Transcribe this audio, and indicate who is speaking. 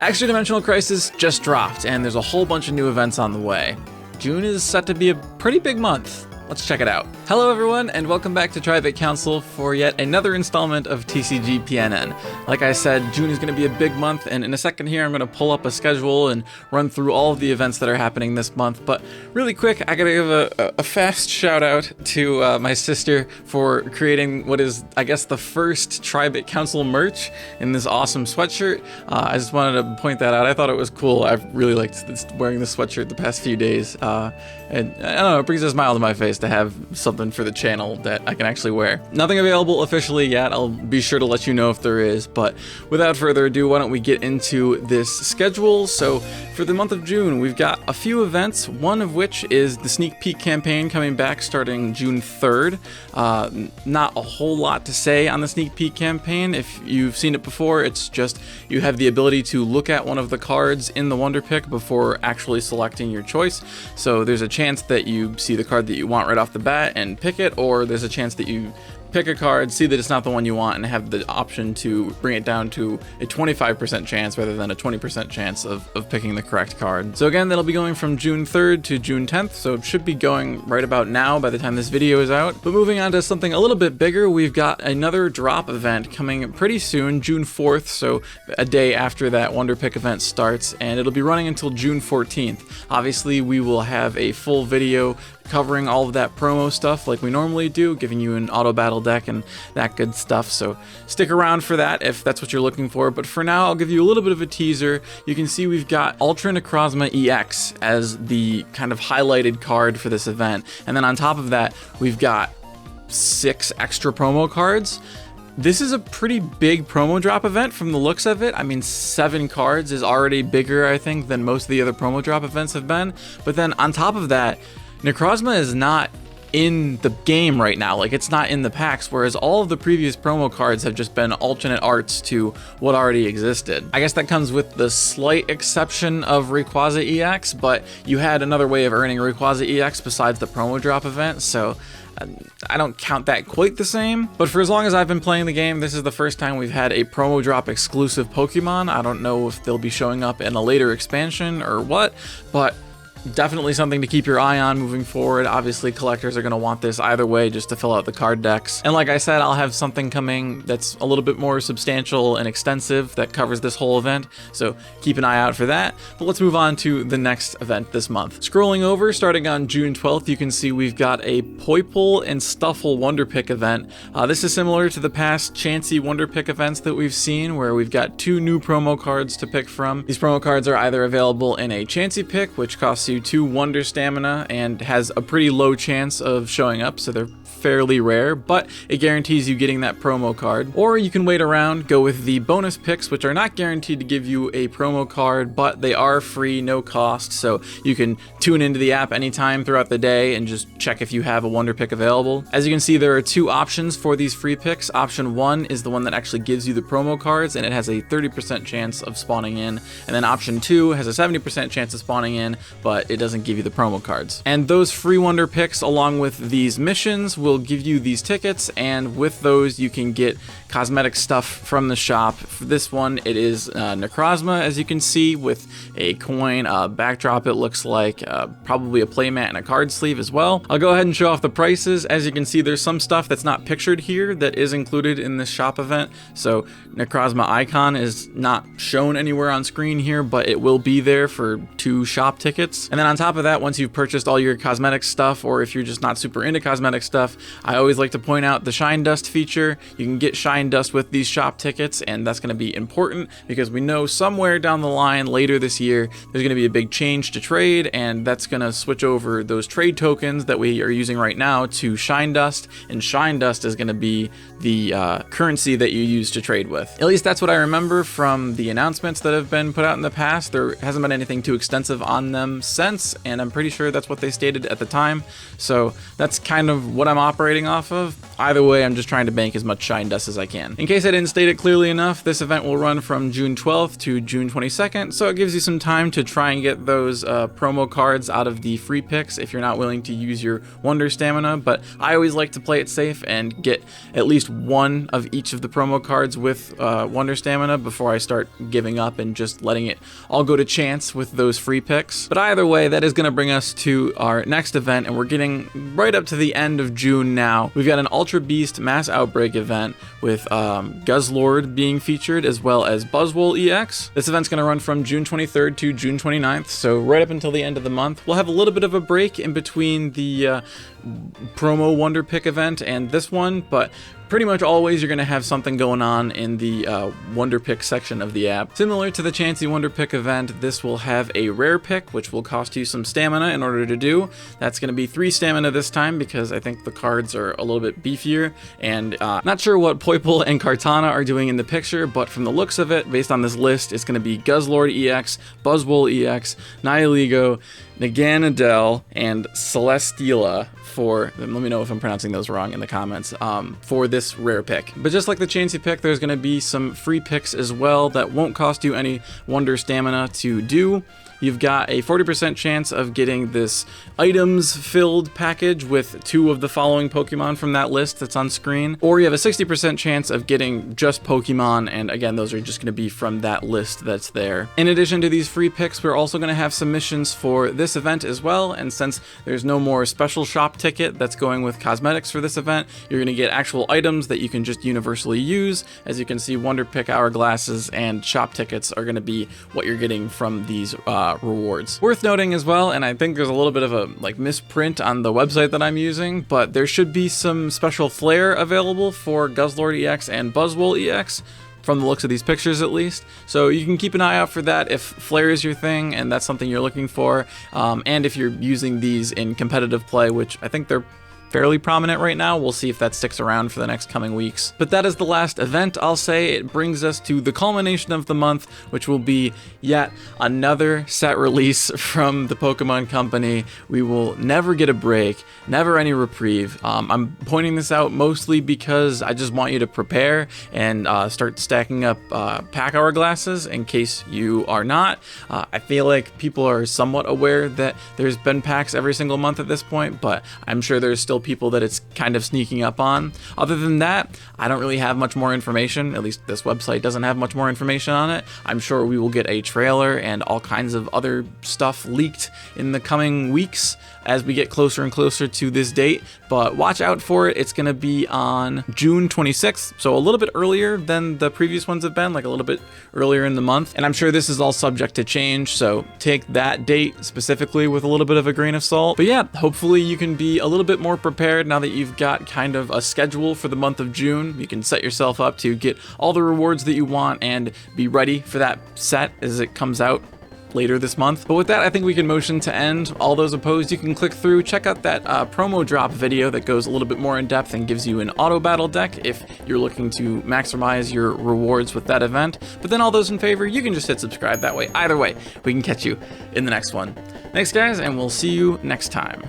Speaker 1: Extradimensional Crisis just dropped, and there's a whole bunch of new events on the way. June is set to be a pretty big month. Let's check it out. Hello everyone, and welcome back to Tribit Council for yet another installment of TCG PNN. Like I said, June is going to be a big month, and in a second here I'm going to pull up a schedule and run through all of the events that are happening this month. But really quick, I gotta give a fast shout out to my sister for creating what is, I guess, the first Tribit Council merch in this awesome sweatshirt. I just wanted to point that out. I thought it was cool. I've really liked wearing this sweatshirt the past few days. And I don't know, it brings a smile to my face to have something for the channel that I can actually wear. Nothing available officially yet. I'll be sure to let you know if there is, but without further ado, why don't we get into this schedule. So for the month of June, we've got a few events, one of which is the sneak peek campaign coming back starting June 3rd. Not a whole lot to say on the sneak peek campaign. If you've seen it before, it's just you have the ability to look at one of the cards in the Wonder Pick before actually selecting your choice. So there's a chance that you see the card that you want right off the bat and pick it, or there's a chance that you pick a card, see that it's not the one you want, and have the option to bring it down to a 25% chance rather than a 20% chance of picking the correct card. So again, that'll be going from June 3rd to June 10th, so it should be going right about now by the time this video is out. But moving on to something a little bit bigger, we've got another drop event coming pretty soon, June 4th, so a day after that Wonder Pick event starts, and it'll be running until June 14th. Obviously, we will have a full video covering all of that promo stuff like we normally do, giving you an auto battle deck and that good stuff, so stick around for that if that's what you're looking for. But for now, I'll give you a little bit of a teaser. You can see we've got Ultra Necrozma EX as the kind of highlighted card for this event, and then on top of that we've got 6 extra promo cards. This is a pretty big promo drop event from the looks of it. I mean, 7 cards is already bigger, I think, than most of the other promo drop events have been. But then on top of that, Necrozma is not in the game right now, like it's not in the packs, whereas all of the previous promo cards have just been alternate arts to what already existed. I guess that comes with the slight exception of Rayquaza EX, but you had another way of earning Rayquaza EX besides the promo drop event, so I don't count that quite the same. But for as long as I've been playing the game, this is the first time we've had a promo drop exclusive Pokemon. I don't know if they'll be showing up in a later expansion or what, but definitely something to keep your eye on moving forward. Obviously, collectors are going to want this either way just to fill out the card decks. And like I said, I'll have something coming that's a little bit more substantial and extensive that covers this whole event, so keep an eye out for that. But let's move on to the next event this month. Scrolling over, starting on June 12th, you can see we've got a Poipole and Stuffle Wonder Pick event. This is similar to the past Chansey Wonder Pick events that we've seen, where we've got 2 new promo cards to pick from. These promo cards are either available in a Chansey pick, which costs you 2 Wonder Stamina and has a pretty low chance of showing up, so they're fairly rare, but it guarantees you getting that promo card. Or you can wait around, go with the bonus picks, which are not guaranteed to give you a promo card, but they are free, no cost, so you can tune into the app anytime throughout the day and just check if you have a Wonder Pick available. As you can see, there are 2 options for these free picks. Option 1 is the one that actually gives you the promo cards, and it has a 30% chance of spawning in, and then option 2 has a 70% chance of spawning in, but it doesn't give you the promo cards. And those free Wonder Picks, along with these missions, will give you these tickets, and with those you can get cosmetic stuff from the shop. For this one, it is Necrozma, as you can see, with a coin backdrop. It looks like probably a playmat and a card sleeve as well. I'll go ahead and show off the prices. As you can see, there's some stuff that's not pictured here that is included in this shop event, so Necrozma icon is not shown anywhere on screen here, but it will be there for 2 shop tickets. And then on top of that, once you've purchased all your cosmetic stuff, or if you're just not super into cosmetic stuff, I always like to point out the Shine Dust feature. You can get Shine Dust with these shop tickets, and that's going to be important because we know somewhere down the line later this year there's going to be a big change to trade, and that's going to switch over those trade tokens that we are using right now to Shine Dust, and Shine Dust is going to be the currency that you use to trade with. At least that's what I remember from the announcements that have been put out in the past. There hasn't been anything too extensive on them since, and I'm pretty sure that's what they stated at the time, so that's kind of what I'm operating off of. Either way, I'm just trying to bank as much Shine Dust as I can. In case I didn't state it clearly enough, this event will run from June 12th to June 22nd, so it gives you some time to try and get those promo cards out of the free picks if you're not willing to use your Wonder Stamina, but I always like to play it safe and get at least one of each of the promo cards with Wonder Stamina before I start giving up and just letting it all go to chance with those free picks. But either way, that is going to bring us to our next event, and we're getting right up to the end of June now. We've got an Ultra Beast Mass Outbreak event with Guzzlord being featured, as well as Buzzwole EX. This event's going to run from June 23rd to June 29th, so right up until the end of the month. We'll have a little bit of a break in between the promo Wonder Pick event and this one, but pretty much always you're going to have something going on in the Wonder Pick section of the app. Similar to the Chansey Wonder Pick event, this will have a rare pick, which will cost you some stamina in order to do. That's going to be 3 stamina this time because I think the cards are a little bit beefier, and not sure what Poipole and Kartana are doing in the picture, but from the looks of it, based on this list, it's going to be Guzzlord EX, Buzzwole EX, Nihilego, Naganadel, and Celesteela for, let me know if I'm pronouncing those wrong in the comments, for this rare pick. But just like the Chansey pick, there's going to be some free picks as well that won't cost you any Wonder Stamina to do. You've got a 40% chance of getting this items filled package with 2 of the following Pokemon from that list that's on screen, or you have a 60% chance of getting just Pokemon, and again, those are just going to be from that list that's there. In addition to these free picks, we're also going to have submissions for this event as well, and since there's no more special shop ticket that's going with cosmetics for this event, you're going to get actual items that you can just universally use. As you can see, Wonder Pick hourglasses and shop tickets are going to be what you're getting from these rewards. Worth noting as well, and I think there's a little bit of a misprint on the website that I'm using, but there should be some special flair available for Guzzlord EX and Buzzwole EX, from the looks of these pictures at least. So you can keep an eye out for that if flair is your thing and that's something you're looking for, and if you're using these in competitive play, which I think they're fairly prominent right now. We'll see if that sticks around for the next coming weeks. But that is the last event, I'll say. It brings us to the culmination of the month, which will be yet another set release from the Pokemon Company. We will never get a break, never any reprieve. I'm pointing this out mostly because I just want you to prepare and start stacking up pack hourglasses in case you are not. I feel like people are somewhat aware that there's been packs every single month at this point, but I'm sure there's still people that it's kind of sneaking up on. Other than that, I don't really have much more information. At least this website doesn't have much more information on it. I'm sure we will get a trailer and all kinds of other stuff leaked in the coming weeks as we get closer and closer to this date, but watch out for it. It's going to be on June 26th, so a little bit earlier than the previous ones have been, like a little bit earlier in the month, and I'm sure this is all subject to change, so take that date specifically with a little bit of a grain of salt. But yeah, hopefully you can be a little bit more prepared now that you've got kind of a schedule for the month of June. You can set yourself up to get all the rewards that you want and be ready for that set as it comes out later this month. But with that, I think we can motion to end. All those opposed, you can click through, check out that promo drop video that goes a little bit more in depth and gives you an auto battle deck if you're looking to maximize your rewards with that event. But then all those in favor, you can just hit subscribe that way. Either way, we can catch you in the next one. Thanks guys, and we'll see you next time.